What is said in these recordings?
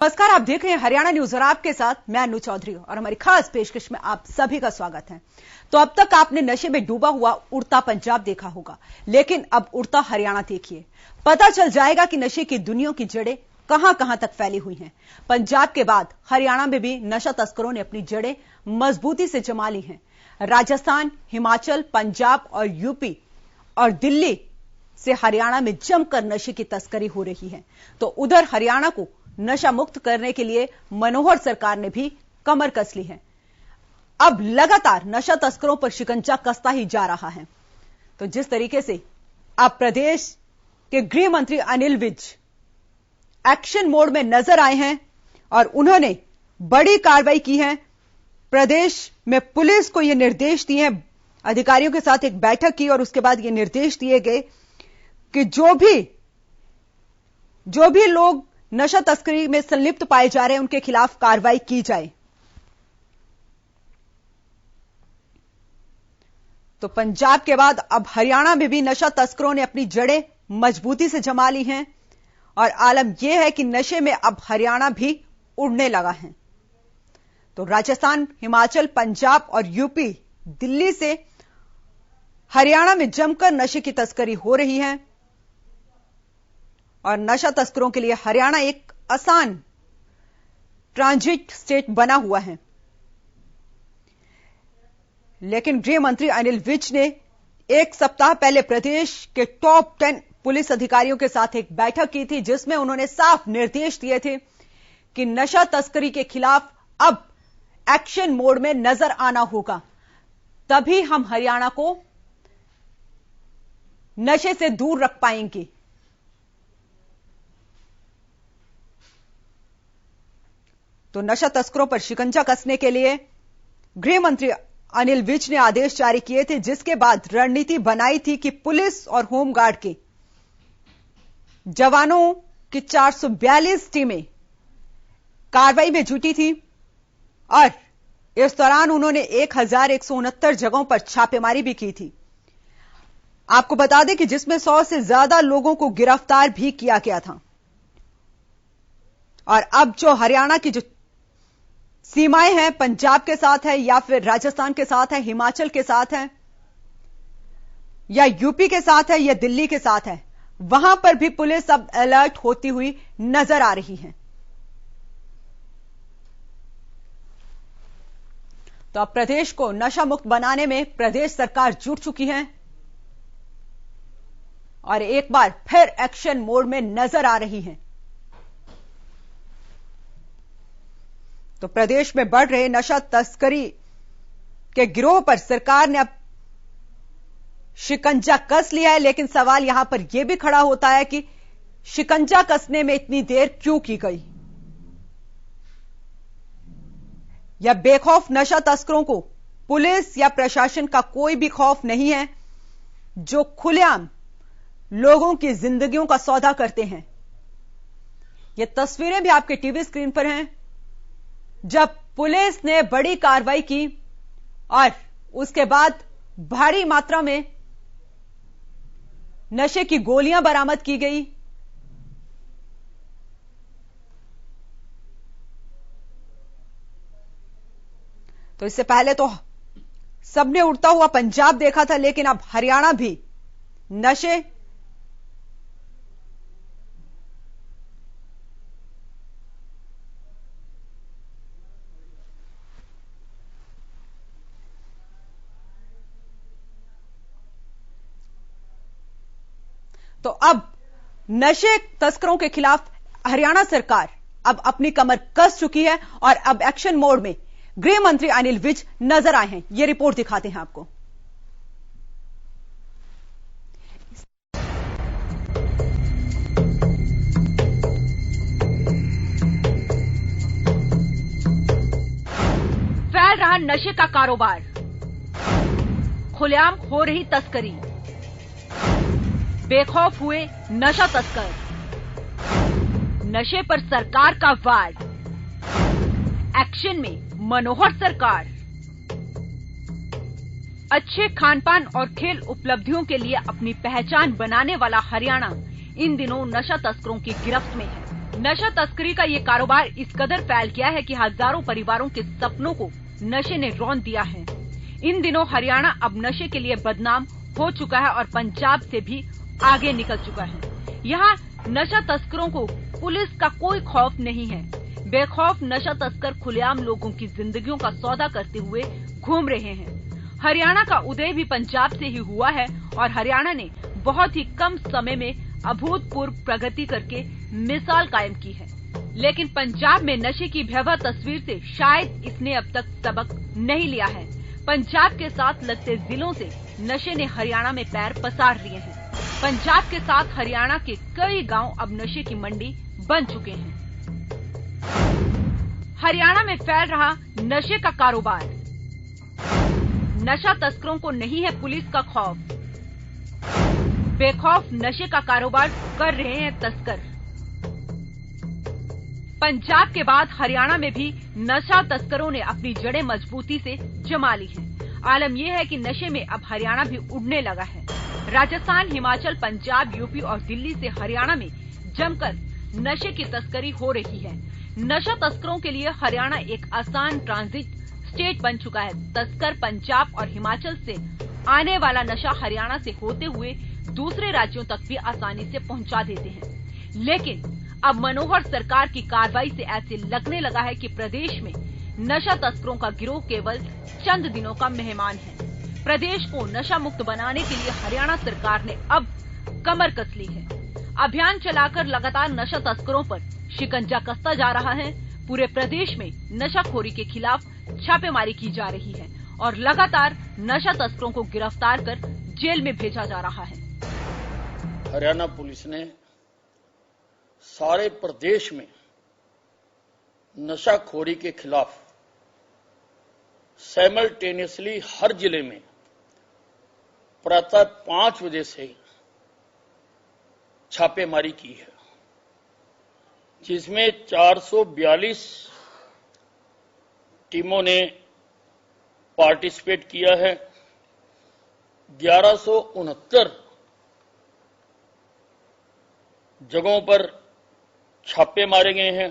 नमस्कार, आप देख रहे हैं हरियाणा न्यूज और आपके साथ मैं अनु चौधरी और हमारी खास पेशकश में आप सभी का स्वागत है। तो अब तक आपने नशे में डूबा हुआ उड़ता पंजाब देखा होगा, लेकिन अब उड़ता हरियाणा देखिए। पता चल जाएगा कि नशे की दुनिया की जड़ें कहां कहां तक फैली हुई हैं। पंजाब के बाद हरियाणा में भी नशा तस्करों ने अपनी जड़ें मजबूती से जमा ली हैं। राजस्थान, हिमाचल, पंजाब और यूपी और दिल्ली से हरियाणा में जमकर नशे की तस्करी हो रही है। तो उधर हरियाणा को नशा मुक्त करने के लिए मनोहर सरकार ने भी कमर कस ली है। अब लगातार नशा तस्करों पर शिकंजा कसता ही जा रहा है। तो जिस तरीके से अब प्रदेश के गृह मंत्री अनिल विज एक्शन मोड में नजर आए हैं और उन्होंने बड़ी कार्रवाई की है। प्रदेश में पुलिस को यह निर्देश दिए हैं, अधिकारियों के साथ एक बैठक की और उसके बाद यह निर्देश दिए गए कि जो भी लोग नशा तस्करी में संलिप्त पाए जा रहे हैं उनके खिलाफ कार्रवाई की जाए। तो पंजाब के बाद अब हरियाणा में भी नशा तस्करों ने अपनी जड़ें मजबूती से जमा ली हैं और आलम यह है कि नशे में अब हरियाणा भी उड़ने लगा है। तो राजस्थान, हिमाचल, पंजाब और यूपी, दिल्ली से हरियाणा में जमकर नशे की तस्करी हो रही है और नशा तस्करों के लिए हरियाणा एक आसान ट्रांजिट स्टेट बना हुआ है। लेकिन गृह मंत्री अनिल विज ने एक सप्ताह पहले प्रदेश के टॉप 10 पुलिस अधिकारियों के साथ एक बैठक की थी, जिसमें उन्होंने साफ निर्देश दिए थे कि नशा तस्करी के खिलाफ अब एक्शन मोड में नजर आना होगा, तभी हम हरियाणा को नशे से दूर रख पाएंगे। तो नशा तस्करों पर शिकंजा कसने के लिए गृह मंत्री अनिल विज ने आदेश जारी किए थे, जिसके बाद रणनीति बनाई थी कि पुलिस और होमगार्ड के जवानों की 442 टीमें कार्रवाई में जुटी थी और इस दौरान उन्होंने 1169 जगहों पर छापेमारी भी की थी। आपको बता दें कि जिसमें 100 से ज्यादा लोगों को गिरफ्तार भी किया गया था। और अब जो हरियाणा की जो सीमाएं हैं, पंजाब के साथ है या फिर राजस्थान के साथ है, हिमाचल के साथ है या यूपी के साथ है या दिल्ली के साथ है, वहां पर भी पुलिस अब अलर्ट होती हुई नजर आ रही है। तो अब प्रदेश को नशा मुक्त बनाने में प्रदेश सरकार जुट चुकी है और एक बार फिर एक्शन मोड में नजर आ रही है। तो प्रदेश में बढ़ रहे नशा तस्करी के गिरोह पर सरकार ने अब शिकंजा कस लिया है, लेकिन सवाल यहां पर यह भी खड़ा होता है कि शिकंजा कसने में इतनी देर क्यों की गई? या बेखौफ नशा तस्करों को पुलिस या प्रशासन का कोई भी खौफ नहीं है, जो खुलेआम लोगों की जिंदगियों का सौदा करते हैं। ये तस्वीरें भी आपके टीवी स्क्रीन पर हैं, जब पुलिस ने बड़ी कार्रवाई की और उसके बाद भारी मात्रा में नशे की गोलियां बरामद की गई। तो इससे पहले तो सबने उड़ता हुआ पंजाब देखा था, लेकिन अब हरियाणा भी नशे तो अब नशे तस्करों के खिलाफ हरियाणा सरकार अब अपनी कमर कस चुकी है और अब एक्शन मोड में गृह मंत्री अनिल विज नजर आए हैं। यह रिपोर्ट दिखाते हैं आपको। फैल रहा नशे का कारोबार, खुलेआम हो रही तस्करी, बेखौफ हुए नशा तस्कर, नशे पर सरकार का वार, एक्शन में मनोहर सरकार। अच्छे खानपान और खेल उपलब्धियों के लिए अपनी पहचान बनाने वाला हरियाणा इन दिनों नशा तस्करों की गिरफ्त में है। नशा तस्करी का ये कारोबार इस कदर फैल गया है कि हजारों परिवारों के सपनों को नशे ने रौंद दिया है। इन दिनों हरियाणा अब नशे के लिए बदनाम हो चुका है और पंजाब से भी आगे निकल चुका है। यहाँ नशा तस्करों को पुलिस का कोई खौफ नहीं है। बेखौफ नशा तस्कर खुलेआम लोगों की जिंदगियों का सौदा करते हुए घूम रहे हैं। हरियाणा का उदय भी पंजाब से ही हुआ है और हरियाणा ने बहुत ही कम समय में अभूतपूर्व प्रगति करके मिसाल कायम की है। लेकिन पंजाब में नशे की भयावह तस्वीर से शायद इसने अब तक सबक नहीं लिया है। पंजाब के साथ लगते जिलों से नशे ने हरियाणा में पैर पसार लिए हैं। पंजाब के साथ हरियाणा के कई गांव अब नशे की मंडी बन चुके हैं। हरियाणा में फैल रहा नशे का कारोबार। नशा तस्करों को नहीं है पुलिस का खौफ। बेखौफ नशे का कारोबार कर रहे हैं तस्कर। पंजाब के बाद हरियाणा में भी नशा तस्करों ने अपनी जड़ें मजबूती से जमा ली हैं। आलम यह है कि नशे में अब हरियाणा भी उड़ने लगा है। राजस्थान, हिमाचल, पंजाब, यूपी और दिल्ली से हरियाणा में जमकर नशे की तस्करी हो रही है। नशा तस्करों के लिए हरियाणा एक आसान ट्रांजिट स्टेट बन चुका है। तस्कर पंजाब और हिमाचल से आने वाला नशा हरियाणा से होते हुए दूसरे राज्यों तक भी आसानी से पहुंचा देते हैं। लेकिन अब मनोहर सरकार की कार्रवाई से ऐसे लगने लगा है कि प्रदेश में नशा तस्करों का गिरोह केवल चंद दिनों का मेहमान है। प्रदेश को नशा मुक्त बनाने के लिए हरियाणा सरकार ने अब कमर कस ली है। अभियान चलाकर लगातार नशा तस्करों पर शिकंजा कसता जा रहा है। पूरे प्रदेश में नशाखोरी के खिलाफ छापेमारी की जा रही है और लगातार नशा तस्करों को गिरफ्तार कर जेल में भेजा जा रहा है। हरियाणा पुलिस ने सारे प्रदेश में नशाखोरी के खिलाफ साइमल्टेनियसली हर जिले में प्रातः 5 बजे से छापेमारी की है, जिसमें 442 टीमों ने पार्टिसिपेट किया है। 1169 जगहों पर छापे मारे गए हैं।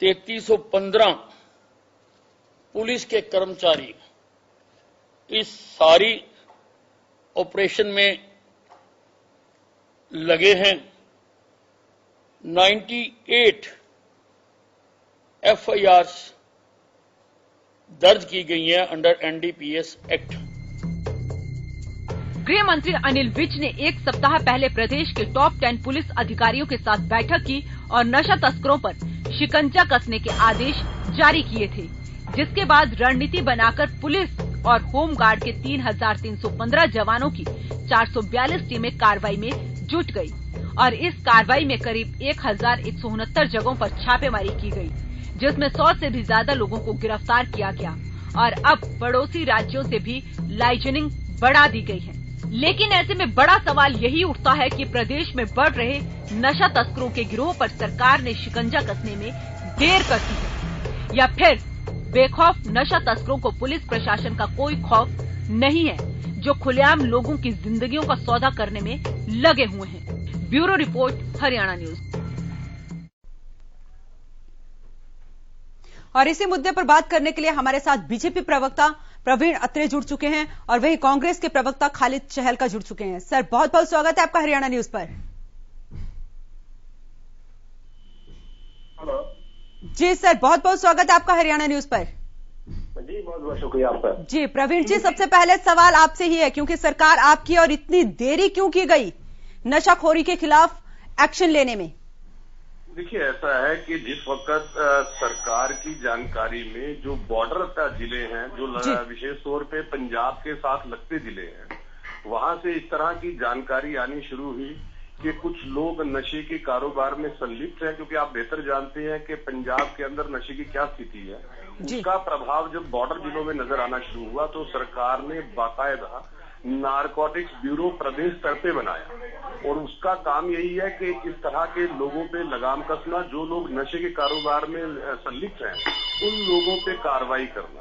3315 पुलिस के कर्मचारी इस सारी ऑपरेशन में लगे हैं। 98 FIRs दर्ज की गई हैं अंडर NDPS एक्ट। गृह मंत्री अनिल विज ने एक सप्ताह पहले प्रदेश के टॉप 10 पुलिस अधिकारियों के साथ बैठक की और नशा तस्करों पर शिकंजा कसने के आदेश जारी किए थे, जिसके बाद रणनीति बनाकर पुलिस और होमगार्ड के 3315 जवानों की 442 टीमें कार्रवाई में जुट गई और इस कार्रवाई में करीब 1169 जगहों पर छापेमारी की गई, जिसमें 100 से भी ज्यादा लोगों को गिरफ्तार किया गया और अब पड़ोसी राज्यों से भी लाइजनिंग बढ़ा दी गई है। लेकिन ऐसे में बड़ा सवाल यही उठता है कि प्रदेश में बढ़ रहे नशा तस्करों के गिरोह पर सरकार ने शिकंजा कसने में देर कर दी है या फिर बेखौफ नशा तस्करों को पुलिस प्रशासन का कोई खौफ नहीं है, जो खुलेआम लोगों की जिंदगियों का सौदा करने में लगे हुए हैं। Bureau report, Haryana news. और इसी मुद्दे पर बात करने के लिए हमारे साथ बीजेपी प्रवक्ता प्रवीण अत्रे जुड़ चुके हैं और वहीं कांग्रेस के प्रवक्ता खालिद चहलका जुड़ चुके हैं। सर, बहुत बहुत स्वागत है आपका हरियाणा न्यूज पर। हेलो जी सर, बहुत बहुत स्वागत है आपका हरियाणा न्यूज पर। जी, बहुत बहुत शुक्रिया आपका। जी प्रवीण जी, सबसे पहले सवाल आपसे ही है, क्योंकि सरकार आपकी और इतनी देरी क्यों की गई नशाखोरी के खिलाफ एक्शन लेने में? देखिए, ऐसा है कि जिस वक्त सरकार की जानकारी में जो बॉर्डर जिले हैं, जो विशेष तौर पे पंजाब के साथ लगते जिले हैं, वहां से इस तरह की जानकारी आनी शुरू हुई कि कुछ लोग नशे के कारोबार में संलिप्त हैं, क्योंकि आप बेहतर जानते हैं कि पंजाब के अंदर नशे की क्या स्थिति है। उसका प्रभाव जब बॉर्डर जिलों में नजर आना शुरू हुआ तो सरकार ने बाकायदा नारकोटिक्स ब्यूरो प्रदेश स्तर पे बनाया और उसका काम यही है कि इस तरह के लोगों पे लगाम कसना, जो लोग नशे के कारोबार में संलिप्त हैं उन लोगों पे कार्रवाई करना।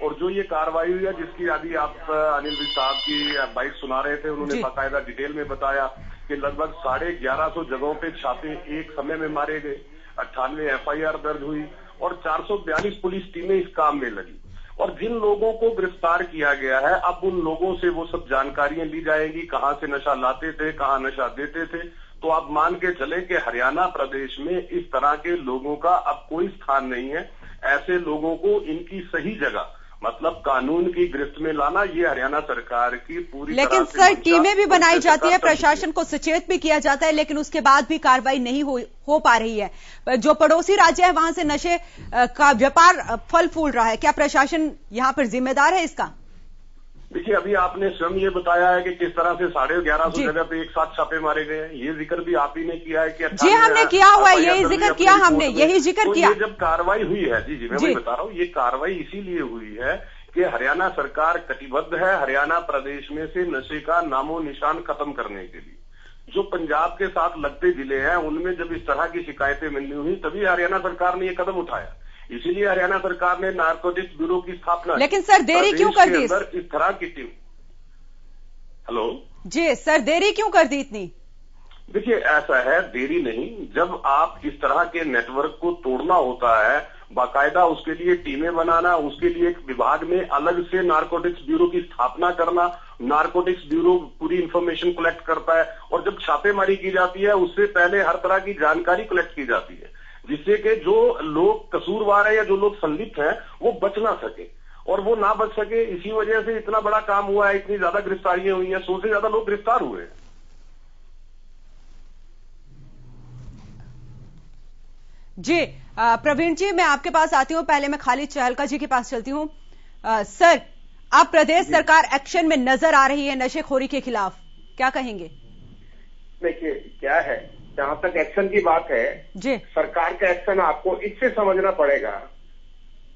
और जो ये कार्रवाई हुई है, जिसकी अभी आप अनिल विज साहब की बाइट सुना रहे थे, उन्होंने बाकायदा डिटेल में बताया कि लगभग 1150 जगहों पे छापे एक समय में मारे गए, 98 FIR दर्ज हुई और 442 पुलिस टीमें इस काम में लगी। और जिन लोगों को गिरफ्तार किया गया है, अब उन लोगों से वो सब जानकारियां ली जाएंगी, कहां से नशा लाते थे, कहां नशा देते थे। तो आप मान के चले कि हरियाणा प्रदेश में इस तरह के लोगों का अब कोई स्थान नहीं है। ऐसे लोगों को इनकी सही जगह मतलब कानून की गिरफ्त में लाना, ये हरियाणा सरकार की पूरी लेकिन सर टीमें भी बनाई जाती है, प्रशासन को सचेत भी किया जाता है, लेकिन उसके बाद भी कार्रवाई नहीं हो पा रही है। जो पड़ोसी राज्य है वहां से नशे का व्यापार फल फूल रहा है, क्या प्रशासन यहां पर जिम्मेदार है इसका? देखिए, अभी आपने स्वयं ये बताया है कि किस तरह से 1150 जगह पे एक साथ छापे मारे गए हैं। ये जिक्र भी आप ही ने किया है कि जी हमने किया हुआ है, यही जिक्र किया हमने, यही जिक्र किया। जब कार्रवाई हुई है, जी मैं वही बता रहा हूँ, ये कार्रवाई इसीलिए हुई है कि हरियाणा सरकार कटिबद्ध है हरियाणा प्रदेश में से नशे का नामो निशान खत्म करने के लिए। जो पंजाब के साथ लगते जिले हैं उनमें जब इस तरह की शिकायतें मिलनी हुई तभी हरियाणा सरकार ने ये कदम उठाया। इसीलिए हरियाणा सरकार ने नारकोटिक्स ब्यूरो की स्थापना। लेकिन सर देरी क्यों कर दी? इस तरह की टीम। हेलो जी सर, देरी क्यों कर दी इतनी? देखिए, ऐसा है, देरी नहीं, जब आप इस तरह के नेटवर्क को तोड़ना होता है, बाकायदा उसके लिए टीमें बनाना, उसके लिए एक विभाग में अलग से नारकोटिक्स ब्यूरो की स्थापना करना, नारकोटिक्स ब्यूरो पूरी इंफॉर्मेशन कलेक्ट करता है और जब छापेमारी की जाती है उससे पहले हर तरह की जानकारी कलेक्ट की जाती है, जिससे कि जो लोग कसूरवार है या जो लोग संलिप्त हैं वो बच ना सके और वो ना बच सके। इसी वजह से इतना बड़ा काम हुआ है, इतनी ज्यादा गिरफ्तारियां हुई हैं, 100 से ज्यादा लोग गिरफ्तार हुए हैं। जी प्रवीण जी, मैं आपके पास आती हूं, पहले मैं खालिद चहलका जी के पास चलती हूं। सर, अब प्रदेश सरकार एक्शन में नजर आ रही है नशेखोरी के खिलाफ, क्या कहेंगे? देखिए क्या है, जहां तक एक्शन की बात है जी, सरकार का एक्शन आपको इससे समझना पड़ेगा,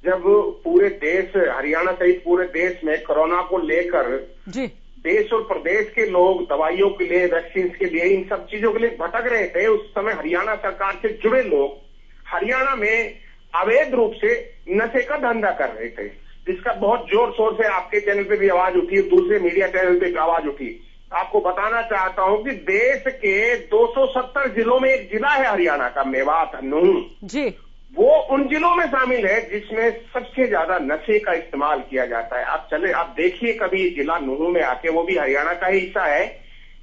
जब पूरे देश हरियाणा सहित पूरे देश में कोरोना को लेकर जी देश और प्रदेश के लोग दवाइयों के लिए, वैक्सीन के लिए, इन सब चीजों के लिए भटक रहे थे, उस समय हरियाणा सरकार से जुड़े लोग हरियाणा में अवैध रूप से नशे का धंधा कर रहे थे, जिसका बहुत जोर शोर से आपके चैनल पे भी आवाज उठी, दूसरे मीडिया चैनल पे भी आवाज उठी। आपको बताना चाहता हूं कि देश के 270 जिलों में एक जिला है हरियाणा का, मेवात नूंह जी, वो उन जिलों में शामिल है जिसमें सबसे ज्यादा नशे का इस्तेमाल किया जाता है। आप देखिए कभी जिला नूंह में आके, वो भी हरियाणा का ही हिस्सा है,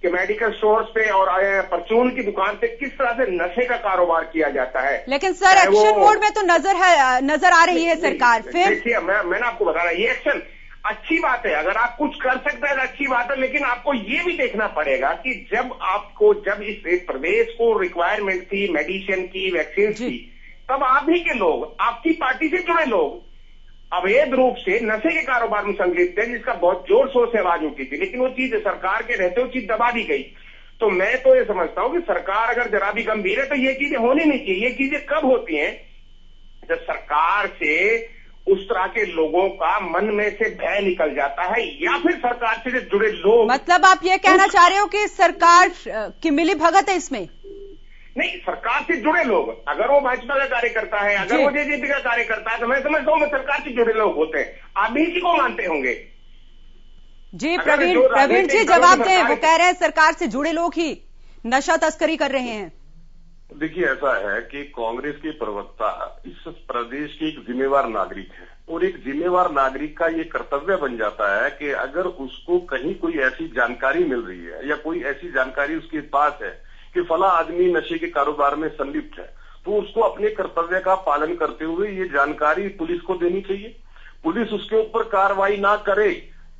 कि मेडिकल स्टोर्स पे और परचून की दुकान पे किस तरह से नशे का कारोबार किया जाता है। लेकिन सर एक्शन मोड में तो नजर आ रही है सरकार। फिर देखिए, मैंने आपको बता रहा, ये एक्शन अच्छी बात है, अगर आप कुछ कर सकते हैं तो अच्छी बात है, लेकिन आपको ये भी देखना पड़ेगा कि जब इस प्रदेश को रिक्वायरमेंट थी मेडिसिन की, वैक्सीन की, तब आप ही के लोग, आपकी पार्टी से जुड़े लोग अवैध रूप से नशे के कारोबार में संलिप्त है, जिसका बहुत जोर शोर से आवाज उठी थी, लेकिन वो चीज सरकार के रहते वो चीज दबा दी गई। तो मैं तो ये समझता हूं कि सरकार अगर जरा भी गंभीर है तो ये चीजें होनी नहीं चाहिए। ये चीजें कब होती हैं? जब सरकार से उस तरह के लोगों का मन में से भय निकल जाता है, या फिर सरकार से जुड़े लोग। मतलब आप ये कहना चाह रहे हो कि सरकार की मिली भगत है इसमें? नहीं, सरकार से जुड़े लोग, अगर वो भाजपा का कार्यकर्ता है, अगर वो जेजेपी का कार्यकर्ता है, तो मैं समझता हूँ सरकार से जुड़े लोग होते हैं। आप भी इसी को मानते होंगे? जी प्रवीण जी जवाब दें, वो कह रहे हैं सरकार से जुड़े लोग ही नशा तस्करी कर रहे हैं। देखिए, ऐसा है कि कांग्रेस के प्रवक्ता इस प्रदेश के एक जिम्मेवार नागरिक है और एक जिम्मेवार नागरिक का ये कर्तव्य बन जाता है कि अगर उसको कहीं कोई ऐसी जानकारी मिल रही है या कोई ऐसी जानकारी उसके पास है कि फला आदमी नशे के कारोबार में संलिप्त है, तो उसको अपने कर्तव्य का पालन करते हुए ये जानकारी पुलिस को देनी चाहिए। पुलिस उसके ऊपर कार्रवाई ना करे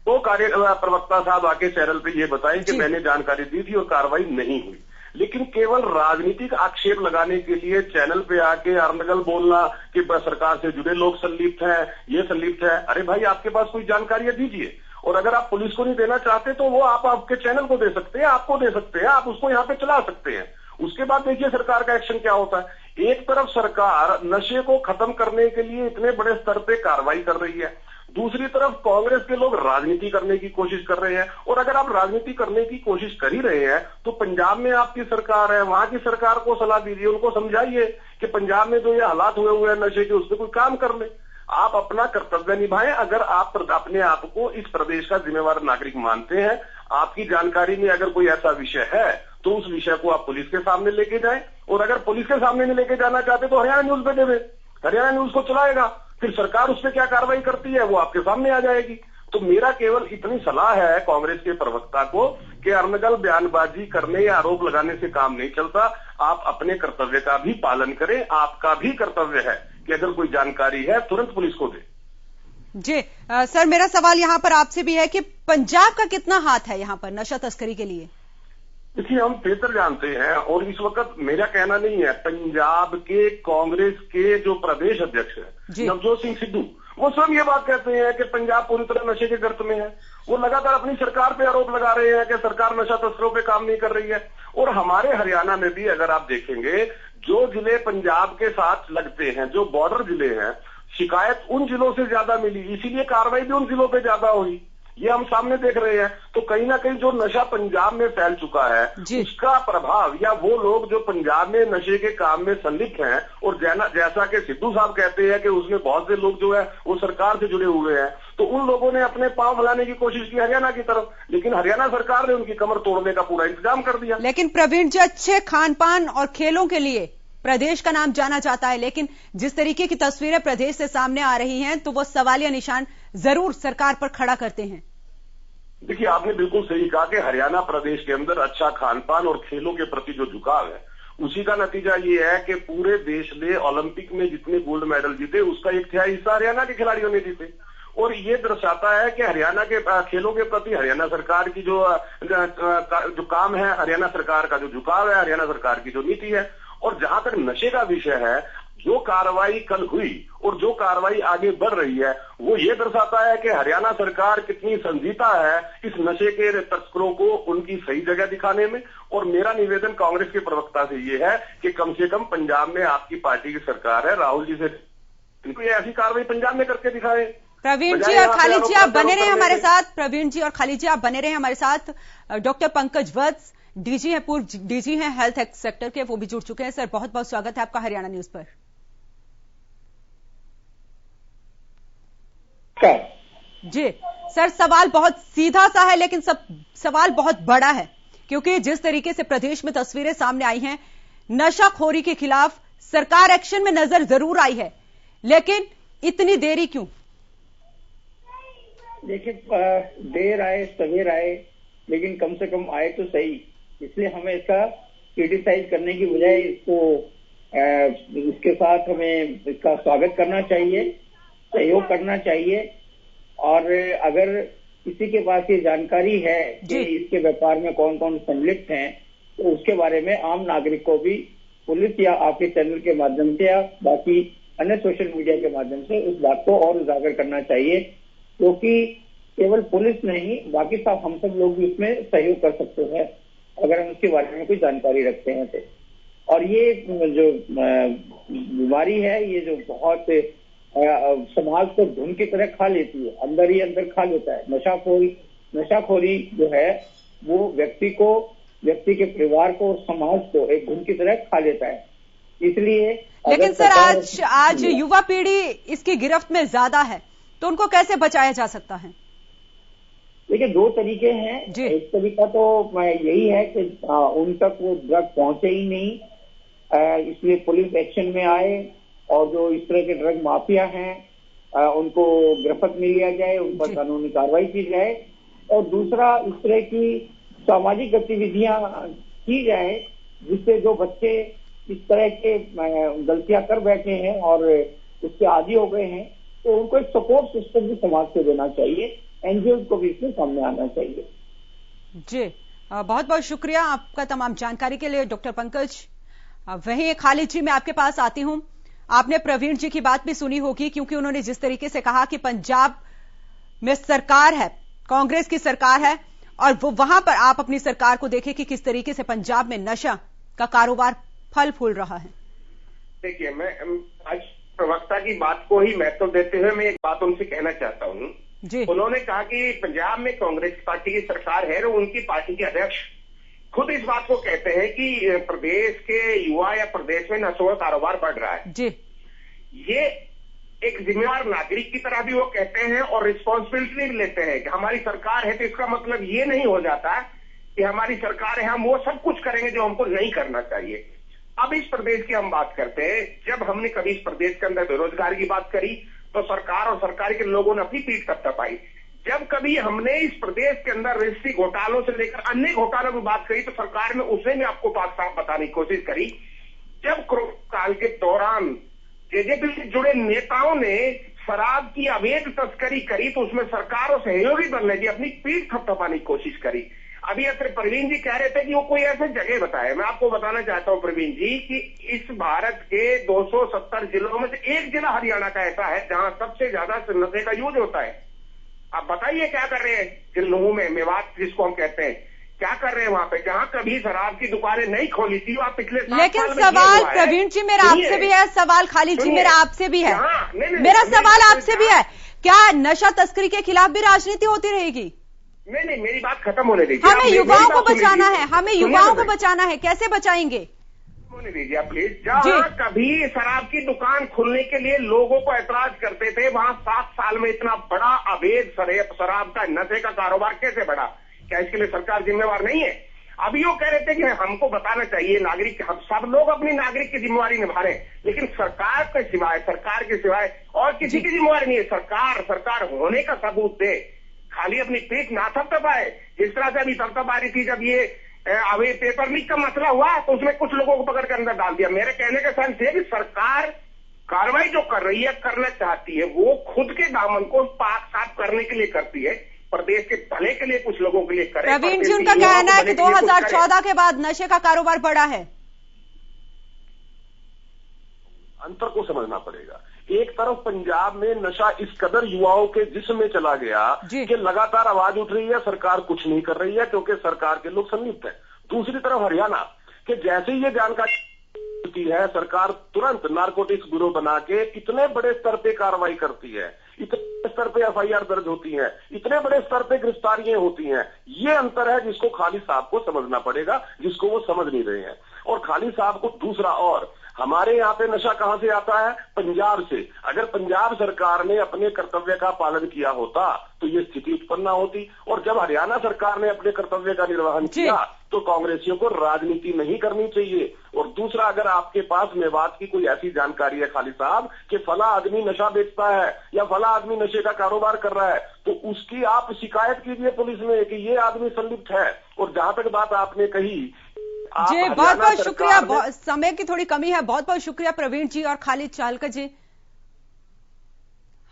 तो प्रवक्ता साहब आके चैनल पे ये बताएं कि मैंने जानकारी दी थी और कार्रवाई नहीं हुई। लेकिन केवल राजनीतिक आक्षेप लगाने के लिए चैनल पे आके अरनगल बोलना कि सरकार से जुड़े लोग संलिप्त हैं, ये संलिप्त है, अरे भाई आपके पास कोई जानकारियां दीजिए। और अगर आप पुलिस को नहीं देना चाहते तो वो आप आपके चैनल को दे सकते हैं, आपको दे सकते हैं, आप उसको यहाँ पे चला सकते हैं। उसके बाद देखिए सरकार का एक्शन क्या होता है। एक तरफ सरकार नशे को खत्म करने के लिए इतने बड़े स्तर पे कार्रवाई कर रही है, दूसरी तरफ कांग्रेस के लोग राजनीति करने की कोशिश कर रहे हैं। और अगर आप राजनीति करने की कोशिश कर ही रहे हैं तो पंजाब में आपकी सरकार है, वहां की सरकार को सलाह दीजिए, उनको समझाइए कि पंजाब में जो ये हालात हुए हैं नशे के, उस पर कोई काम कर ले। आप अपना कर्तव्य निभाएं। अगर आप अपने आप को इस प्रदेश का जिम्मेवार नागरिक मानते हैं, आपकी जानकारी में अगर कोई ऐसा विषय है तो उस विषय को आप पुलिस के सामने लेके जाएं, और अगर पुलिस के सामने नहीं लेके जाना चाहते तो हरियाणा न्यूज पे देवे, हरियाणा न्यूज को चलाएगा, फिर सरकार उस पर क्या कार्रवाई करती है वो आपके सामने आ जाएगी। तो मेरा केवल इतनी सलाह है कांग्रेस के प्रवक्ता को कि अनर्गल बयानबाजी करने या आरोप लगाने से काम नहीं चलता, आप अपने कर्तव्य का भी पालन करें। आपका भी कर्तव्य है कि अगर कोई जानकारी है तुरंत पुलिस को दे। जी सर, मेरा सवाल यहां पर आपसे भी है कि पंजाब का कितना हाथ है यहां पर नशा तस्करी के लिए? देखिए, हम बेहतर जानते हैं, और इस वक्त मेरा कहना नहीं है, पंजाब के कांग्रेस के जो प्रदेश अध्यक्ष है नवजोत सिंह सिद्धू, वो स्वयं ये बात कहते हैं कि पंजाब पूरी तरह नशे के गर्त में है। वो लगातार अपनी सरकार पे आरोप लगा रहे हैं कि सरकार नशा तस्करों पे काम नहीं कर रही है। और हमारे हरियाणा में भी अगर आप देखेंगे, जो जिले पंजाब के साथ लगते हैं, जो बॉर्डर जिले हैं, शिकायत उन जिलों से ज्यादा मिली, इसीलिए कार्रवाई भी उन जिलों पे ज्यादा हुई। ये हम सामने देख रहे हैं। तो कहीं ना कहीं जो नशा पंजाब में फैल चुका है, उसका प्रभाव, या वो लोग जो पंजाब में नशे के काम में संलिप्त हैं, और जैसा कि सिद्धू साहब कहते हैं कि उसमें बहुत से लोग जो है वो सरकार से जुड़े हुए हैं, तो उन लोगों ने अपने पांव फैलाने की कोशिश की हरियाणा की तरफ, लेकिन हरियाणा सरकार ने उनकी कमर तोड़ने का पूरा इंतजाम कर दिया। लेकिन प्रवीण जी, अच्छे खान पान और खेलों के लिए प्रदेश का नाम जाना जाता है, लेकिन जिस तरीके की तस्वीरें प्रदेश से सामने आ रही हैं तो वो सवालिया निशान जरूर सरकार पर खड़ा करते हैं। देखिए, आपने बिल्कुल सही कहा कि हरियाणा प्रदेश के अंदर अच्छा खान पान और खेलों के प्रति जो झुकाव है, उसी का नतीजा ये है कि पूरे देश ने ओलंपिक में जितने गोल्ड मेडल जीते उसका 1/3 हिस्सा हरियाणा के खिलाड़ियों ने जीते। और ये दर्शाता है कि हरियाणा के खेलों के प्रति हरियाणा सरकार की जो काम है, हरियाणा सरकार का जो झुकाव है, हरियाणा सरकार की जो नीति है। और जहां तक नशे का विषय है, जो कार्रवाई कल हुई और जो कार्रवाई आगे बढ़ रही है, वो ये दर्शाता है कि हरियाणा सरकार कितनी संजीदा है इस नशे के तस्करों को उनकी सही जगह दिखाने में। और मेरा निवेदन कांग्रेस के प्रवक्ता से ये है कि कम से कम पंजाब में आपकी पार्टी की सरकार है, राहुल जी से कोई ऐसी कार्रवाई पंजाब में करके दिखाए। प्रवीण जी और खालिद जी, आप बने रहे हमारे साथ। प्रवीण जी और खालिद जी, आप बने रहे हमारे साथ। डॉक्टर पंकज वत्स, डीजी है, पूर्व डीजी हैं हेल्थ सेक्टर के, वो भी जुड़ चुके हैं। सर, बहुत बहुत स्वागत है आपका हरियाणा न्यूज पर। जी सर, सवाल बहुत सीधा सा है, लेकिन सवाल बहुत बड़ा है, क्योंकि जिस तरीके से प्रदेश में तस्वीरें सामने आई हैं, नशाखोरी के खिलाफ सरकार एक्शन में नजर जरूर आई है, लेकिन इतनी देरी क्यों? देखिए, देर आए सवेर आए, लेकिन कम से कम आए तो सही। इसलिए हमें इसका क्रिटिसाइज करने की बजाय इसके साथ हमें इसका स्वागत करना चाहिए, सहयोग करना चाहिए। और अगर किसी के पास ये जानकारी है कि इसके व्यापार में कौन कौन सम्मिलित हैं, तो उसके बारे में आम नागरिक को भी पुलिस या आपके चैनल के माध्यम से या बाकी अन्य सोशल मीडिया के माध्यम से उस बात को और उजागर करना चाहिए, क्योंकि केवल पुलिस नहीं, बाकी सब हम सब लोग भी इसमें सहयोग कर सकते हैं अगर हम उसके बारे में कोई जानकारी रखते हैं तो। और ये जो बीमारी है, ये जो बहुत समाज को धुन की तरह खा लेती है, अंदर ही अंदर खा लेता है। नशाखोरी जो है वो व्यक्ति के परिवार को और समाज को एक धुन की तरह खा लेता है। इसलिए लेकिन सर, आज युवा पीढ़ी इसकी गिरफ्त में ज्यादा है, तो उनको कैसे बचाया जा सकता है? देखिए, दो तरीके हैं। एक तरीका तो यही है कि उन तक वो ड्रग पहुंचे ही नहीं, इसलिए पुलिस एक्शन में आए और जो इस तरह के ड्रग माफिया हैं उनको गिरफ्त में लिया जाए, उन पर कानूनी कार्रवाई की जाए। और दूसरा, इस तरह की सामाजिक गतिविधियां की जाए जिससे जो बच्चे इस तरह के गलतियां कर बैठे हैं और उसके आदी हो गए हैं, तो उनको एक सपोर्ट सिस्टम भी समाज से देना चाहिए, एनजीओ को भी इसमें सामने आना चाहिए। जी, बहुत बहुत शुक्रिया आपका तमाम जानकारी के लिए डॉक्टर पंकज। वहीं खालिद जी, मैं आपके पास आती हूं। आपने प्रवीण जी की बात भी सुनी होगी, क्योंकि उन्होंने जिस तरीके से कहा कि पंजाब में सरकार है, कांग्रेस की सरकार है, और वो वहां पर आप अपनी सरकार को देखें कि किस तरीके से पंजाब में नशा का कारोबार फल फूल रहा है। देखिए, मैं आज प्रवक्ता की बात को ही महत्व देते हुए मैं एक बात उनसे कहना चाहता हूं। उन्होंने कहा कि पंजाब में कांग्रेस पार्टी की सरकार है और उनकी पार्टी के अध्यक्ष खुद इस बात को कहते हैं कि प्रदेश के युवा या प्रदेश में नशों का कारोबार बढ़ रहा है। जी, ये एक जिम्मेदार नागरिक की तरह भी वो कहते हैं और रिस्पॉन्सिबिलिटी भी लेते हैं कि हमारी सरकार है, तो इसका मतलब ये नहीं हो जाता कि हमारी सरकार है, हम वो सब कुछ करेंगे जो हमको नहीं करना चाहिए। अब इस प्रदेश की हम बात करते हैं। जब हमने कभी इस प्रदेश के अंदर बेरोजगारी की बात करी तो सरकार और सरकार के लोगों ने अपनी पीठ थपथपाई। जब कभी हमने इस प्रदेश के अंदर रजिस्ट्री घोटालों से लेकर अन्य घोटालों की बात करी तो सरकार ने उसे भी आपको बात साफ बताने की कोशिश करी। जब कोरोना काल के दौरान जेजेपी से जुड़े नेताओं ने शराब की अवैध तस्करी करी तो उसमें सरकार और सहयोगी दल ने भी अपनी पीठ थपथपाने की कोशिश करी। अभी अत्र प्रवीण जी कह रहे थे कि वो कोई ऐसे जगह बताए। मैं आपको बताना चाहता हूं प्रवीण जी कि इस भारत के 270 जिलों में से एक जिला हरियाणा का ऐसा है जहां सबसे ज्यादा नशे का यूज होता है। आप बताइए क्या कर रहे हैं जिलों में, मेवात जिसको हम कहते हैं, क्या कर रहे हैं वहां पे, जहां कभी शराब की दुकानें नहीं खोली थी वहां पिछले 7 लेकिन साल में सवाल प्रवीण जी मेरा आपसे भी है, सवाल खालिद जी मेरा आपसे भी है, मेरा सवाल आपसे भी है, क्या नशा तस्करी के खिलाफ भी राजनीति होती रहेगी? नहीं, मेरी बात खत्म होने दीजिए। हमें युवाओं को बचाना है, हमें युवाओं को बचाना है, कैसे बचाएंगे? होने दीजिए आप प्लीज। जहां कभी शराब की दुकान खुलने के लिए लोगों को ऐतराज करते थे वहां 7 साल में इतना बड़ा अवैध शराब का नशे का कारोबार कैसे बढ़ा? क्या इसके लिए सरकार जिम्मेवार नहीं है? अभी वो कह रहे थे कि हमको बताना चाहिए, नागरिक, हम सब लोग अपनी नागरिक की जिम्मेवारी निभा रहे हैं, लेकिन सरकार के सिवाय और किसी की जिम्मेवारी नहीं है। सरकार होने का सबूत दे, खाली अपनी पीठ ना थपथपाए। जिस तरह से अभी थपथपा रही थी जब ये अवैध पेपर लीक का मसला हुआ तो उसमें कुछ लोगों को पकड़ कर अंदर डाल दिया। मेरे कहने का सेंस ये कि सरकार कार्रवाई जो कर रही है, करना चाहती है, वो खुद के दामन को पाक साफ करने के लिए करती है, प्रदेश के भले के लिए कुछ लोगों के लिए करे। प्रवीण जी उनका कहना है कि 2014 के बाद नशे का कारोबार बढ़ा है। अंतर को समझना पड़ेगा। एक तरफ पंजाब में नशा इस कदर युवाओं के जिस्म में चला गया कि लगातार आवाज उठ रही है, सरकार कुछ नहीं कर रही है क्योंकि सरकार के लोग संलिप्त हैं। दूसरी तरफ हरियाणा के जैसे ही ये जानकारी होती है, सरकार तुरंत नारकोटिक्स ब्यूरो बना के इतने बड़े स्तर पे कार्रवाई करती है, इतने स्तर पे एफआईआर दर्ज होती है, इतने बड़े स्तर पे गिरफ्तारियां होती हैं। ये अंतर है जिसको खालिद साहब को समझना पड़ेगा, जिसको वो समझ नहीं रहे हैं। और खालिद साहब को दूसरा, और हमारे यहाँ पे नशा कहां से आता है? पंजाब से। अगर पंजाब सरकार ने अपने कर्तव्य का पालन किया होता तो ये स्थिति उत्पन्न न होती। और जब हरियाणा सरकार ने अपने कर्तव्य का निर्वहन किया तो कांग्रेसियों को राजनीति नहीं करनी चाहिए। और दूसरा, अगर आपके पास मेवात की कोई ऐसी जानकारी है खालिद साहब कि फला आदमी नशा बेचता है या फला आदमी नशे का कारोबार कर रहा है तो उसकी आप शिकायत कीजिए पुलिस में कि ये आदमी संलिप्त है। और जहां तक बात आपने कही, जी बहुत बहुत शुक्रिया, समय की थोड़ी कमी है, बहुत बहुत शुक्रिया प्रवीण जी और खालिद चालकर जी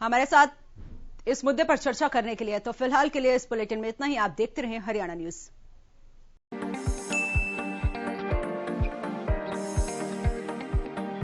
हमारे साथ इस मुद्दे पर चर्चा करने के लिए। तो फिलहाल के लिए इस बुलेटिन में इतना ही। आप देखते रहें हरियाणा न्यूज।